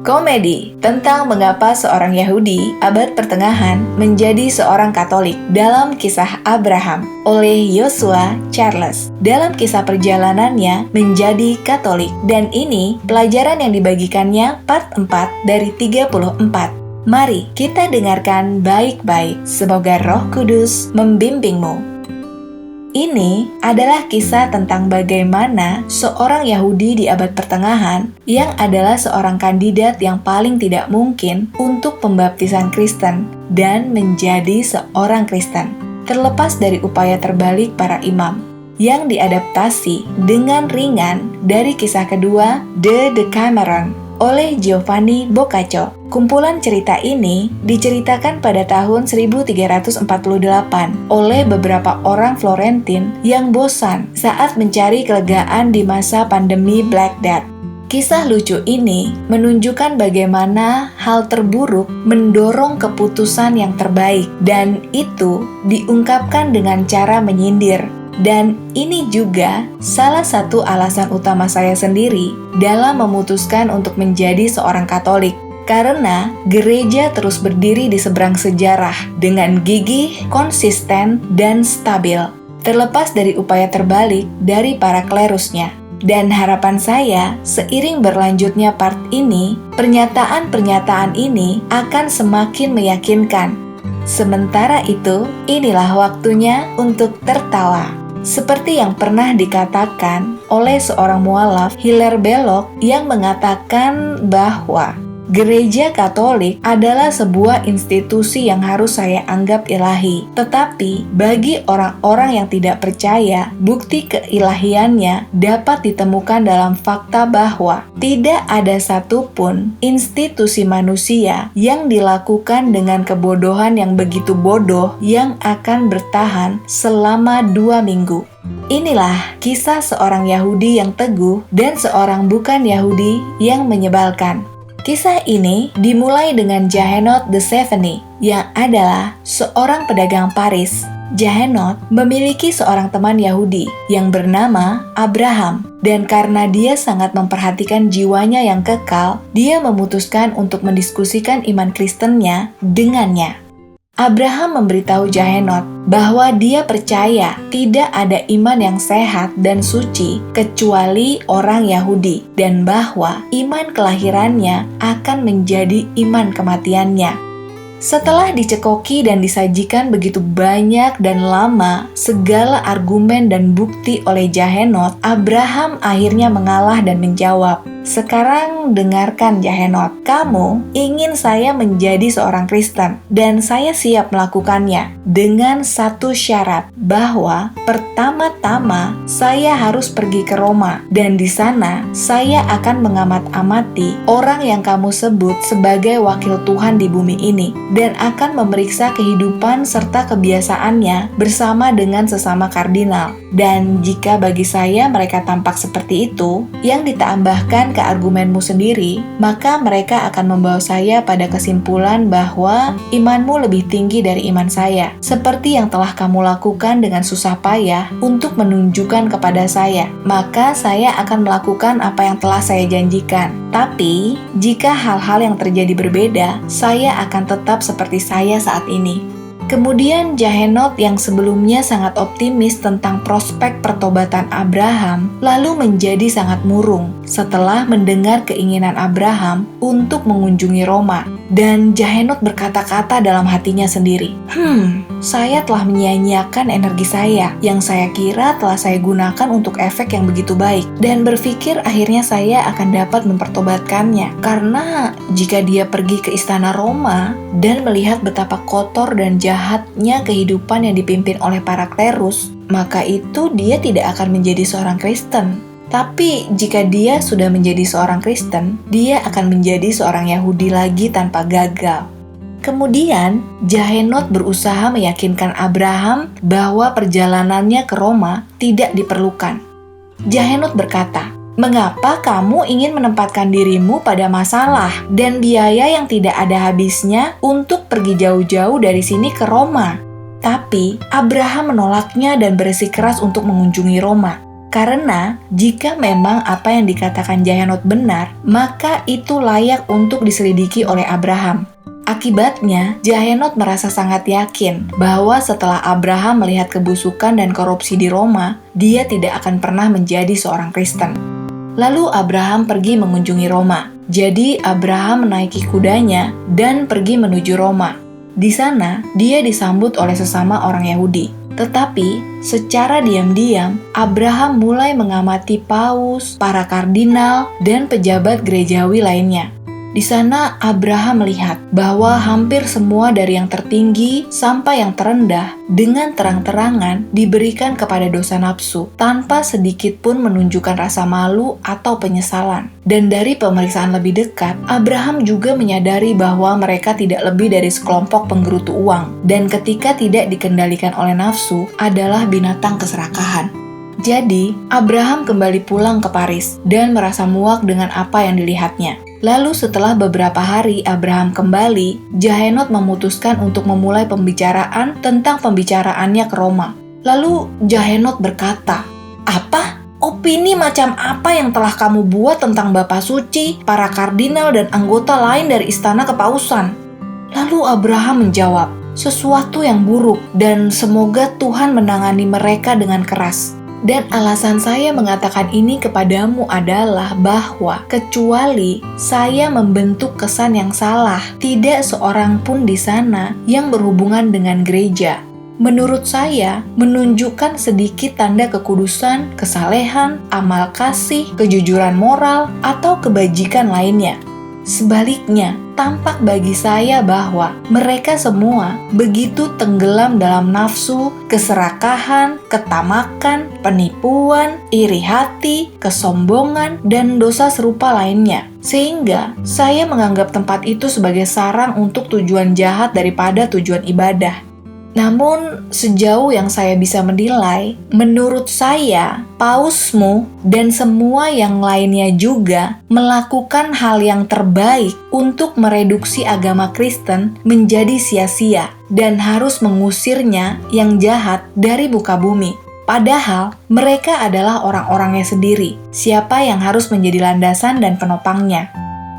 Komedi tentang mengapa seorang Yahudi abad pertengahan menjadi seorang Katolik dalam Kisah Abraham oleh Joshua Charles. Dalam kisah perjalanannya menjadi Katolik, dan ini pelajaran yang dibagikannya part 4 dari 34. Mari kita dengarkan baik-baik, semoga Roh Kudus membimbingmu. Ini adalah kisah tentang bagaimana seorang Yahudi di abad pertengahan yang adalah seorang kandidat yang paling tidak mungkin untuk pembaptisan Kristen dan menjadi seorang Kristen, terlepas dari upaya terbalik para imam yang diadaptasi dengan ringan dari kisah kedua The Decameron oleh Giovanni Boccaccio. Kumpulan cerita ini diceritakan pada tahun 1348 oleh beberapa orang Florentin yang bosan saat mencari kelegaan di masa pandemi Black Death. Kisah lucu ini menunjukkan bagaimana hal terburuk mendorong keputusan yang terbaik, dan itu diungkapkan dengan cara menyindir. Dan ini juga salah satu alasan utama saya sendiri dalam memutuskan untuk menjadi seorang Katolik. Karena gereja terus berdiri di seberang sejarah dengan gigih, konsisten, dan stabil, terlepas dari upaya terbalik dari para klerusnya. Dan harapan saya, seiring berlanjutnya part ini, pernyataan-pernyataan ini akan semakin meyakinkan. Sementara itu, inilah waktunya untuk tertawa. Seperti yang pernah dikatakan oleh seorang mualaf, Hilaire Belloc, yang mengatakan bahwa Gereja Katolik adalah sebuah institusi yang harus saya anggap ilahi. Tetapi bagi orang-orang yang tidak percaya, bukti keilahiannya dapat ditemukan dalam fakta bahwa tidak ada satupun institusi manusia yang dilakukan dengan kebodohan yang begitu bodoh yang akan bertahan selama 2 minggu. Inilah kisah seorang Yahudi yang teguh dan seorang bukan Yahudi yang menyebalkan. Kisah ini dimulai dengan Jehanot the Seventy, yang adalah seorang pedagang Paris. Jehanot memiliki seorang teman Yahudi yang bernama Abraham, dan karena dia sangat memperhatikan jiwanya yang kekal, dia memutuskan untuk mendiskusikan iman Kristennya dengannya. Abraham memberitahu Jehanot bahwa dia percaya tidak ada iman yang sehat dan suci kecuali orang Yahudi, dan bahwa iman kelahirannya akan menjadi iman kematiannya. Setelah dicekoki dan disajikan begitu banyak dan lama segala argumen dan bukti oleh Jehanot, Abraham akhirnya mengalah dan menjawab, "Sekarang dengarkan Jehanot, kamu ingin saya menjadi seorang Kristen, dan saya siap melakukannya dengan satu syarat, bahwa pertama-tama saya harus pergi ke Roma, dan di sana saya akan mengamat-amati orang yang kamu sebut sebagai wakil Tuhan di bumi ini, dan akan memeriksa kehidupan serta kebiasaannya bersama dengan sesama kardinal. Dan jika bagi saya mereka tampak seperti itu, yang ditambahkan ke argumenmu sendiri, maka mereka akan membawa saya pada kesimpulan bahwa imanmu lebih tinggi dari iman saya, seperti yang telah kamu lakukan dengan susah payah untuk menunjukkan kepada saya. Maka saya akan melakukan apa yang telah saya janjikan. Tapi, jika hal-hal yang terjadi berbeda, saya akan tetap seperti saya saat ini." Kemudian Jehanot yang sebelumnya sangat optimis tentang prospek pertobatan Abraham lalu menjadi sangat murung setelah mendengar keinginan Abraham untuk mengunjungi Roma. Dan Jehanot berkata-kata dalam hatinya sendiri, saya telah menyia-nyiakan energi saya yang saya kira telah saya gunakan untuk efek yang begitu baik, dan berpikir akhirnya saya akan dapat mempertobatkannya. Karena jika dia pergi ke istana Roma dan melihat betapa kotor dan jahatnya kehidupan yang dipimpin oleh para klerus, maka itu dia tidak akan menjadi seorang Kristen. Tapi jika dia sudah menjadi seorang Kristen, dia akan menjadi seorang Yahudi lagi tanpa gagal. Kemudian, Jehanot berusaha meyakinkan Abraham bahwa perjalanannya ke Roma tidak diperlukan. Jehanot berkata, "Mengapa kamu ingin menempatkan dirimu pada masalah dan biaya yang tidak ada habisnya untuk pergi jauh-jauh dari sini ke Roma?" Tapi Abraham menolaknya dan bersikeras untuk mengunjungi Roma. Karena jika memang apa yang dikatakan Jahenot benar, maka itu layak untuk diselidiki oleh Abraham. Akibatnya, Jahenot merasa sangat yakin bahwa setelah Abraham melihat kebusukan dan korupsi di Roma, dia tidak akan pernah menjadi seorang Kristen. Lalu Abraham pergi mengunjungi Roma. Jadi Abraham menaiki kudanya dan pergi menuju Roma. Di sana, dia disambut oleh sesama orang Yahudi. Tetapi, secara diam-diam, Abraham mulai mengamati paus, para kardinal, dan pejabat gerejawi lainnya. Di sana, Abraham melihat bahwa hampir semua dari yang tertinggi sampai yang terendah dengan terang-terangan diberikan kepada dosa nafsu, tanpa sedikit pun menunjukkan rasa malu atau penyesalan. Dan dari pemeriksaan lebih dekat, Abraham juga menyadari bahwa mereka tidak lebih dari sekelompok penggerutu uang, dan ketika tidak dikendalikan oleh nafsu adalah binatang keserakahan. Jadi, Abraham kembali pulang ke Paris dan merasa muak dengan apa yang dilihatnya. Lalu setelah beberapa hari Abraham kembali, Jahenot memutuskan untuk memulai pembicaraan tentang pembicaraannya ke Roma. Lalu Jahenot berkata, "Apa? Opini macam apa yang telah kamu buat tentang Bapak Suci, para kardinal dan anggota lain dari istana kepausan?" Lalu Abraham menjawab, "Sesuatu yang buruk dan semoga Tuhan menangani mereka dengan keras." Dan alasan saya mengatakan ini kepadamu adalah bahwa kecuali saya membentuk kesan yang salah, tidak seorang pun di sana yang berhubungan dengan gereja. Menurut saya, menunjukkan sedikit tanda kekudusan, kesalehan, amal kasih, kejujuran moral, atau kebajikan lainnya. Sebaliknya, tampak bagi saya bahwa mereka semua begitu tenggelam dalam nafsu, keserakahan, ketamakan, penipuan, iri hati, kesombongan, dan dosa serupa lainnya. Sehingga saya menganggap tempat itu sebagai sarang untuk tujuan jahat daripada tujuan ibadah. Namun, sejauh yang saya bisa menilai, menurut saya, pausmu dan semua yang lainnya juga melakukan hal yang terbaik untuk mereduksi agama Kristen menjadi sia-sia dan harus mengusirnya yang jahat dari muka bumi. Padahal, mereka adalah orang-orangnya sendiri, siapa yang harus menjadi landasan dan penopangnya.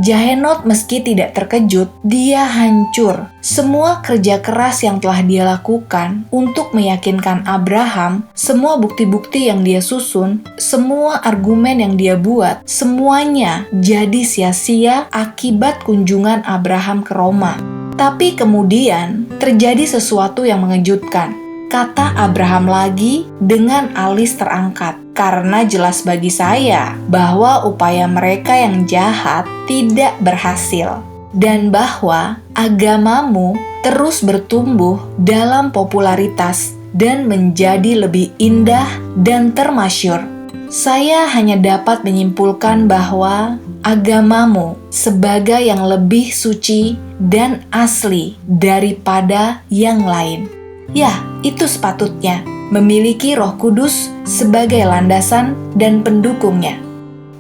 Jahenot meski tidak terkejut, dia hancur. Semua kerja keras yang telah dia lakukan untuk meyakinkan Abraham, semua bukti-bukti yang dia susun, semua argumen yang dia buat, semuanya jadi sia-sia akibat kunjungan Abraham ke Roma. Tapi kemudian terjadi sesuatu yang mengejutkan. Kata Abraham lagi dengan alis terangkat, "Karena jelas bagi saya bahwa upaya mereka yang jahat tidak berhasil, dan bahwa agamamu terus bertumbuh dalam popularitas dan menjadi lebih indah dan termasyur. Saya hanya dapat menyimpulkan bahwa agamamu sebagai yang lebih suci dan asli daripada yang lain." Ya, itu sepatutnya memiliki Roh Kudus sebagai landasan dan pendukungnya.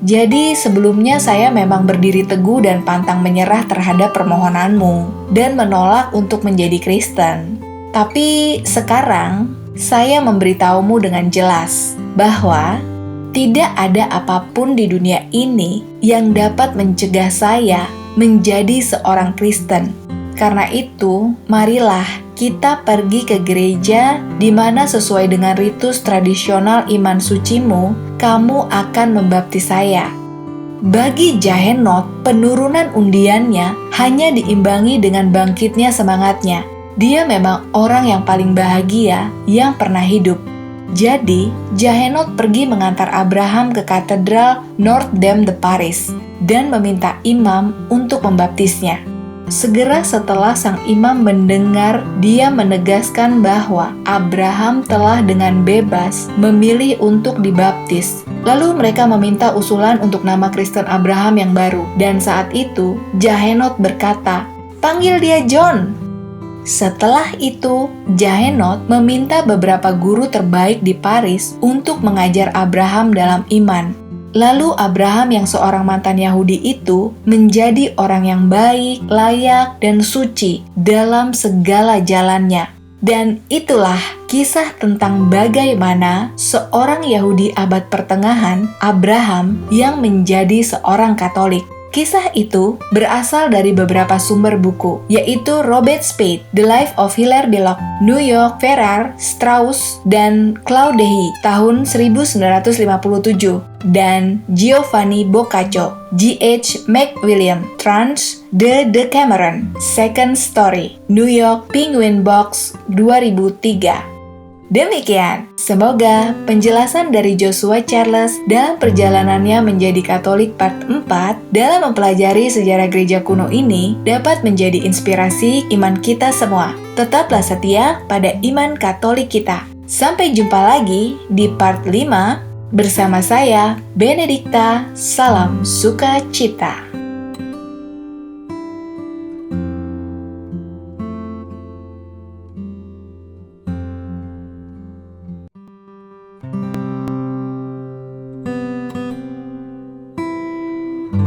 Jadi sebelumnya saya memang berdiri teguh dan pantang menyerah terhadap permohonanmu dan menolak untuk menjadi Kristen. Tapi sekarang saya memberitahumu dengan jelas bahwa tidak ada apapun di dunia ini yang dapat mencegah saya menjadi seorang Kristen. Karena itu, marilah kita pergi ke gereja di mana sesuai dengan ritus tradisional iman sucimu, kamu akan membaptis saya. Bagi Jahenot, penurunan undiannya hanya diimbangi dengan bangkitnya semangatnya. Dia memang orang yang paling bahagia yang pernah hidup. Jadi, Jahenot pergi mengantar Abraham ke katedral Notre Dame de Paris dan meminta imam untuk membaptisnya. Segera setelah sang imam mendengar, dia menegaskan bahwa Abraham telah dengan bebas memilih untuk dibaptis. Lalu mereka meminta usulan untuk nama Kristen Abraham yang baru. Dan saat itu, Jahenot berkata, "Panggil dia John." Setelah itu, Jahenot meminta beberapa guru terbaik di Paris untuk mengajar Abraham dalam iman. Lalu Abraham yang seorang mantan Yahudi itu menjadi orang yang baik, layak, dan suci dalam segala jalannya. Dan itulah kisah tentang bagaimana seorang Yahudi abad pertengahan, Abraham, yang menjadi seorang Katolik. Kisah itu berasal dari beberapa sumber buku, yaitu Robert Spade, The Life of Hilaire Belloc, New York, Farrar, Straus, dan Claude tahun 1957, dan Giovanni Boccaccio, G.H. McWilliam, Trans, The Decameron, Second Story, New York, Penguin Box 2003. Demikian, semoga penjelasan dari Joshua Charles dalam perjalanannya menjadi Katolik part 4 dalam mempelajari sejarah gereja kuno ini dapat menjadi inspirasi iman kita semua. Tetaplah setia pada iman Katolik kita. Sampai jumpa lagi di part 5 bersama saya, Benedikta. Salam sukacita.